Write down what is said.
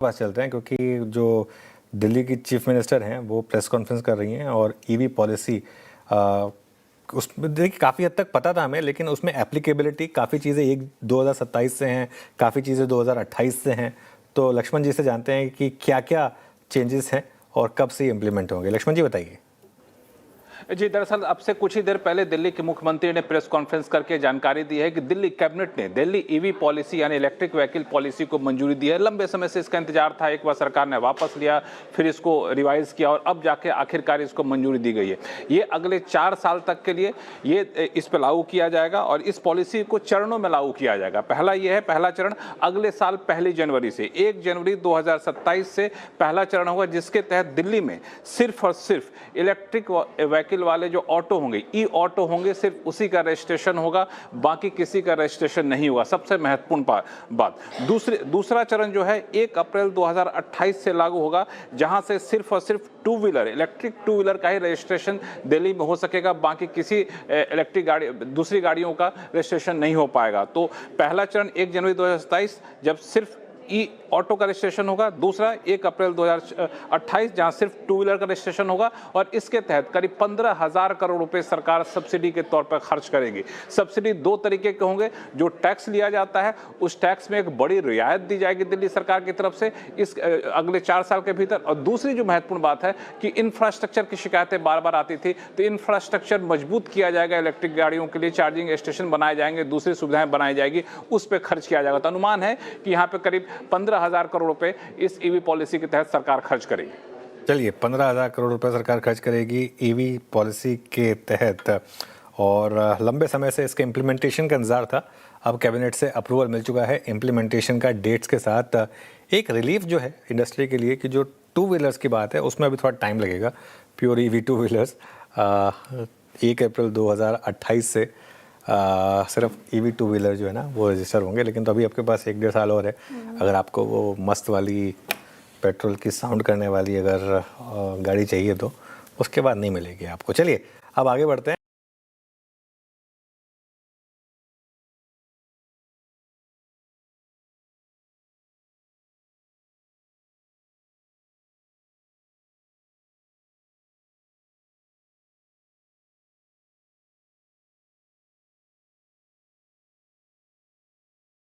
पास चलते हैं क्योंकि जो दिल्ली की चीफ मिनिस्टर हैं वो प्रेस कॉन्फ्रेंस कर रही हैं और ईवी पॉलिसी उसमें देखिए काफ़ी हद तक पता था हमें, लेकिन उसमें एप्लीकेबिलिटी काफ़ी चीज़ें 2027 से हैं, काफ़ी चीज़ें 2028 से हैं। तो लक्ष्मण जी से जानते हैं कि क्या क्या चेंजेस हैं और कब से ये इम्प्लीमेंट होंगे। लक्ष्मण जी बताइए। जी, दरअसल अब से कुछ ही देर पहले दिल्ली के मुख्यमंत्री ने प्रेस कॉन्फ्रेंस करके जानकारी दी है कि दिल्ली कैबिनेट ने दिल्ली ईवी पॉलिसी यानी इलेक्ट्रिक व्हीकल पॉलिसी को मंजूरी दी है। लंबे समय से इसका इंतजार था, एक बार सरकार ने वापस लिया, फिर इसको रिवाइज किया और अब जाके आखिरकार इसको मंजूरी दी गई है। ये अगले 4 साल तक के लिए ये इस पर लागू किया जाएगा और इस पॉलिसी को चरणों में लागू किया जाएगा। पहला चरण अगले साल 1 जनवरी से 1 जनवरी 2027 से पहला चरण होगा, जिसके तहत दिल्ली में सिर्फ और सिर्फ इलेक्ट्रिक व्हीकल वाले जो ऑटो होंगे, ई ऑटो होंगे, सिर्फ उसी का रजिस्ट्रेशन होगा, बाकी किसी का रजिस्ट्रेशन नहीं होगा। सबसे महत्वपूर्ण बात। दूसरा चरण जो है 1 अप्रैल 2028 से लागू होगा, जहां से सिर्फ और सिर्फ two wheeler, electric two wheeler का ही रजिस्ट्रेशन दिल्ली में हो सकेगा, बाकी किसी इलेक्ट्रिक गाड़ी, दूसरी गाड़ियों का रजिस्ट्रेशन नहीं हो पाएगा। तो पहला चरण 1 जनवरी 2027 जब सिर्फ ई ऑटो का रजिस्ट्रेशन होगा, दूसरा 1 अप्रैल 2028 जहां सिर्फ टू व्हीलर का रजिस्ट्रेशन होगा और इसके तहत करीब 15,000 करोड़ रुपए सरकार सब्सिडी के तौर पर खर्च करेगी। सब्सिडी 2 तरीके के होंगे। जो टैक्स लिया जाता है उस टैक्स में एक बड़ी रियायत दी जाएगी दिल्ली सरकार की तरफ से इस अगले 4 साल के भीतर। और दूसरी जो महत्वपूर्ण बात है कि इंफ्रास्ट्रक्चर की शिकायतें बार बार आती थी, तो इंफ्रास्ट्रक्चर मजबूत किया जाएगा। इलेक्ट्रिक गाड़ियों के लिए चार्जिंग स्टेशन बनाए जाएंगे, दूसरी सुविधाएं बनाई जाएगी, उस पर खर्च किया जाएगा। तो अनुमान है कि यहाँ पे करीब 15,000 करोड़ रुपए इस ईवी पॉलिसी के तहत सरकार खर्च करेगी। चलिए, 15,000 करोड़ रुपए सरकार खर्च करेगी ईवी पॉलिसी के तहत और लंबे समय से इसके इम्प्लीमेंटेशन का इंतजार था। अब कैबिनेट से अप्रूवल मिल चुका है इम्प्लीमेंटेशन का डेट्स के साथ। एक रिलीफ जो है इंडस्ट्री के लिए कि जो टू व्हीलर्स की बात है उसमें अभी थोड़ा टाइम लगेगा। प्योर ईवी टू व्हीलर्स 1 अप्रैल 2028 से सिर्फ ईवी टू व्हीलर जो है ना वो रजिस्टर होंगे। लेकिन तो अभी आपके पास 1-1.5 साल और है। अगर आपको वो मस्त वाली पेट्रोल की साउंड करने वाली अगर गाड़ी चाहिए तो उसके बाद नहीं मिलेगी आपको। चलिए अब आगे बढ़ते हैं।